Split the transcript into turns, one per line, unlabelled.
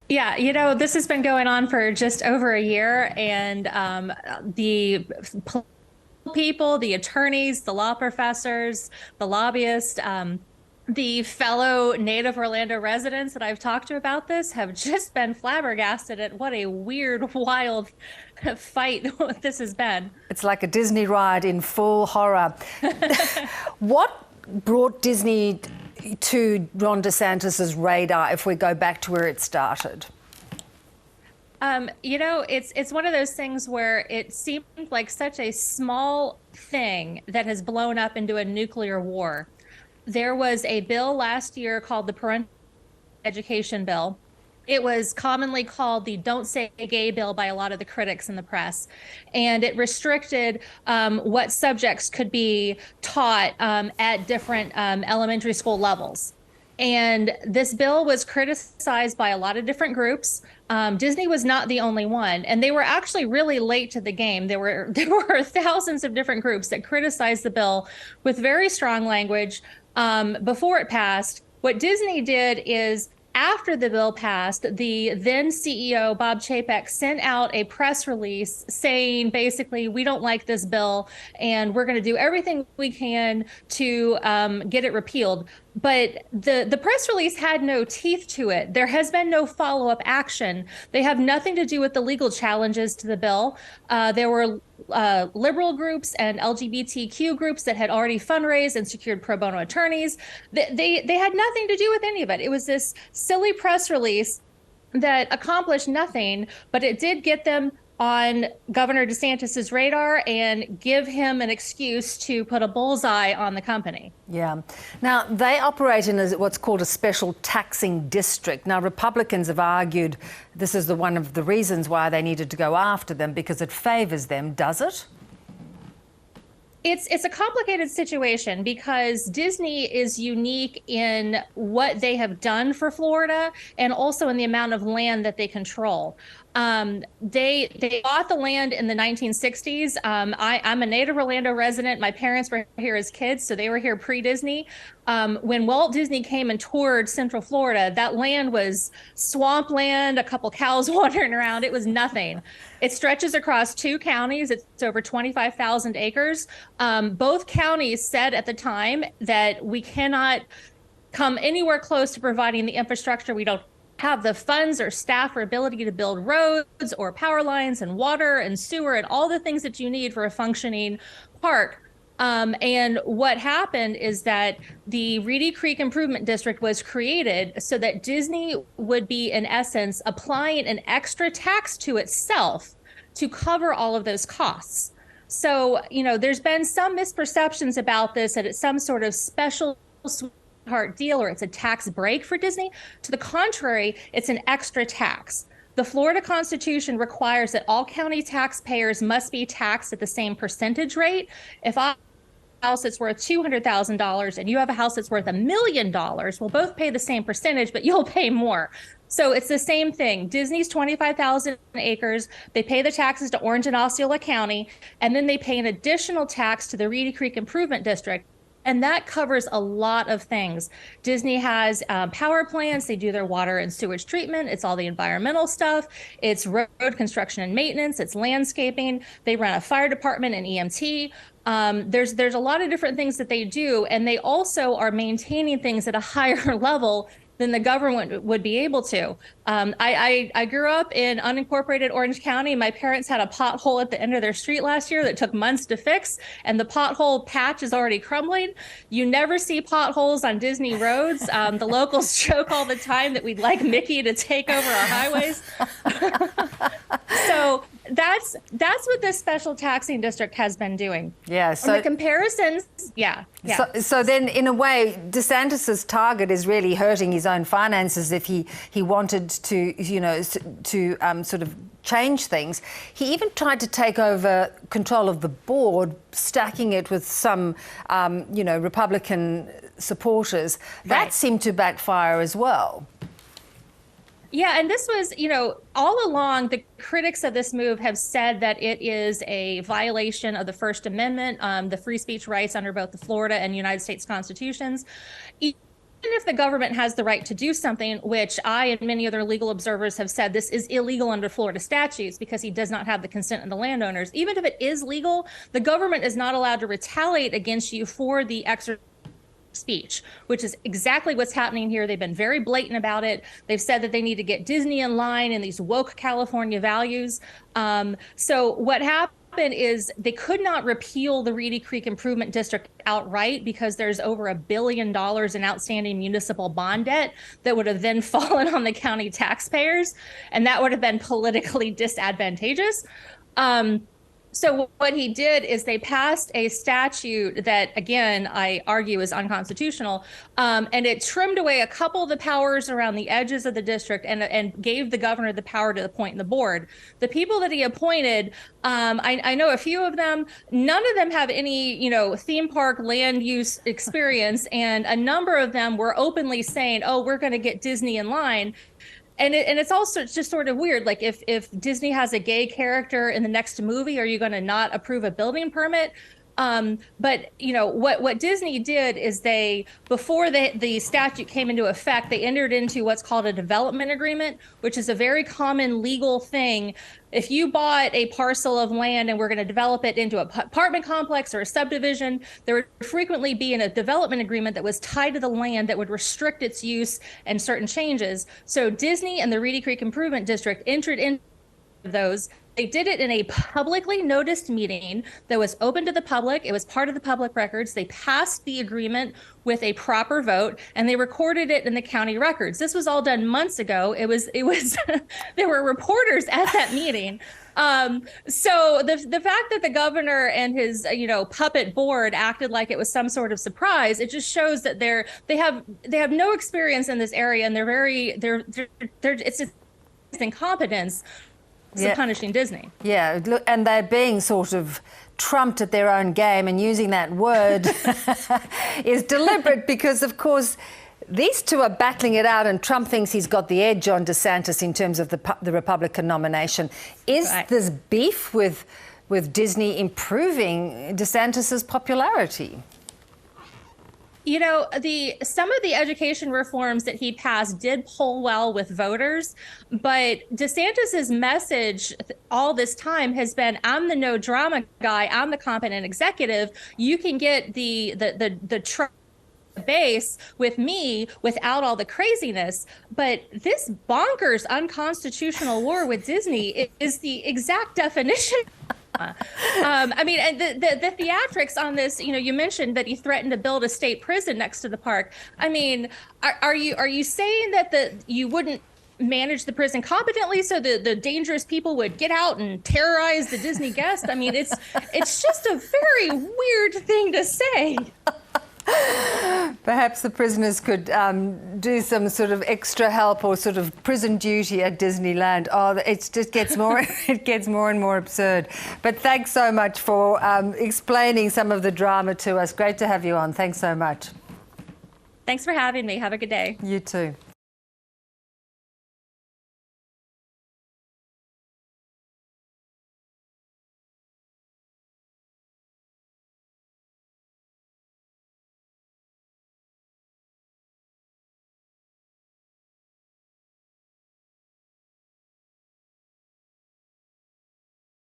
Yeah, this has been going on for just over a year, and the people, the attorneys, the law professors, the lobbyists, the fellow native Orlando residents that I've talked to about this have just been flabbergasted at what a weird, wild fight this has been.
It's like a Disney ride in full horror. What brought Disney to Ron DeSantis's radar if we go back to where it started?
It's one of those things where it seemed like such a small thing that has blown up into a nuclear war. There was a bill last year called the Parental Education Bill. It was commonly called the Don't Say Gay bill by a lot of the critics in the press. And it restricted what subjects could be taught at different elementary school levels. And this bill was criticized by a lot of different groups. Disney was not the only one, and they were actually really late to the game. There were thousands of different groups that criticized the bill with very strong language before it passed. What Disney did is, after the bill passed, the then CEO, Bob Chapek, sent out a press release saying, basically, we don't like this bill and we're going to do everything we can to get it repealed. But the press release had no teeth to it. There has been no follow-up action. They have nothing to do with the legal challenges to the bill. There were liberal groups and LGBTQ groups that had already fundraised and secured pro bono attorneys. They had nothing to do with any of it. It was this silly press release that accomplished nothing, but it did get them on Governor DeSantis's radar and give him an excuse to put a bullseye on the company.
Yeah. Now, they operate in what's called a special taxing district. Now, Republicans have argued this is one of the reasons why they needed to go after them, because it favours them, does it?
It's a complicated situation because Disney is unique in what they have done for Florida and also in the amount of land that they control. They bought the land in the 1960s. I'm a native Orlando resident. My parents were here as kids, so they were here pre-Disney. When Walt Disney came and toured Central Florida, that land was swampland, a couple cows wandering around. It was nothing. It stretches across two counties. It's over 25,000 acres. Both counties said at the time that we cannot come anywhere close to providing the infrastructure. We don't have the funds or staff or ability to build roads or power lines and water and sewer and all the things that you need for a functioning park. And what happened is that the Reedy Creek Improvement District was created so that Disney would be, in essence, applying an extra tax to itself to cover all of those costs. So, there's been some misperceptions about this, that it's some sort of special sweetheart deal or it's a tax break for Disney. To the contrary, it's an extra tax. The Florida Constitution requires that all county taxpayers must be taxed at the same percentage rate. If I house that's worth $200,000 and you have a house that's worth $1 million, we'll both pay the same percentage, but you'll pay more. So it's the same thing. Disney's 25,000 acres. They pay the taxes to Orange and Osceola County, and then they pay an additional tax to the Reedy Creek Improvement District. And that covers a lot of things. Disney has power plants. They do their water and sewage treatment. It's all the environmental stuff. It's road construction and maintenance. It's landscaping. They run a fire department and EMT. There's a lot of different things that they do. And they also are maintaining things at a higher level than the government would be able to. I grew up in unincorporated Orange County. My parents had a pothole at the end of their street last year that took months to fix, and the pothole patch is already crumbling. You never see potholes on Disney roads. The locals joke all the time that we'd like Mickey to take over our highways. So that's what this special taxing district has been doing.
Yeah. So
and the comparisons, yeah.
So then, in a way, DeSantis's target is really hurting his own finances if he wanted to, sort of change things. He even tried to take over control of the board, stacking it with some, Republican supporters. That seemed to backfire as well.
Yeah, and this was, all along, the critics of this move have said that it is a violation of the First Amendment, the free speech rights under both the Florida and United States constitutions. if the government has the right to do something, which I and many other legal observers have said this is illegal under Florida statutes because he does not have the consent of the landowners, even if it is legal, the government is not allowed to retaliate against you for the exercise speech, which is exactly what's happening here. They've been very blatant about it. They've said that they need to get Disney in line and these woke California values. So what happened is they could not repeal the Reedy Creek Improvement District outright because there's over $1 billion in outstanding municipal bond debt that would have then fallen on the county taxpayers, and that would have been politically disadvantageous. So what he did is they passed a statute that, again, I argue is unconstitutional, and it trimmed away a couple of the powers around the edges of the district and gave the governor the power to appoint the board. The people that he appointed, I know a few of them, none of them have any, theme park land use experience, and a number of them were openly saying, oh, we're going to get Disney in line. And it's also just sort of weird. Like if Disney has a gay character in the next movie, are you going to not approve a building permit? But what Disney did is before the statute came into effect, they entered into what's called a development agreement, which is a very common legal thing. If you bought a parcel of land and we're going to develop it into an apartment complex or a subdivision, there would frequently be in a development agreement that was tied to the land that would restrict its use and certain changes. So Disney and the Reedy Creek Improvement District entered into those. They did it in a publicly noticed meeting that was open to the public. It was part of the public records. They passed the agreement with a proper vote, and they recorded it in the county records. This was all done months ago. It was there were reporters at that meeting. So the fact that the governor and his puppet board acted like it was some sort of surprise, it just shows that they have no experience in this area, and it's incompetence.
Yeah.
Punishing Disney.
Yeah, look, and they're being sort of trumped at their own game, and using that word is deliberate because, of course, these two are battling it out, and Trump thinks he's got the edge on DeSantis in terms of the Republican nomination. Is this beef with Disney improving DeSantis's popularity?
Some of the education reforms that he passed did poll well with voters, but DeSantis's message all this time has been, I'm the no drama guy, I'm the competent executive. You can get the base with me without all the craziness. But this bonkers unconstitutional war with Disney is the exact definition. I mean, and the theatrics on this, you mentioned that he threatened to build a state prison next to the park. I mean, are you saying that you wouldn't manage the prison competently so the dangerous people would get out and terrorize the Disney guest? I mean, it's just a very weird thing to say.
Perhaps the prisoners could do some sort of extra help or sort of prison duty at Disneyland. Oh, it just gets more, it gets more and more absurd. But thanks so much for explaining some of the drama to us. Great to have you on. Thanks so much.
Thanks for having me. Have a good day.
You too.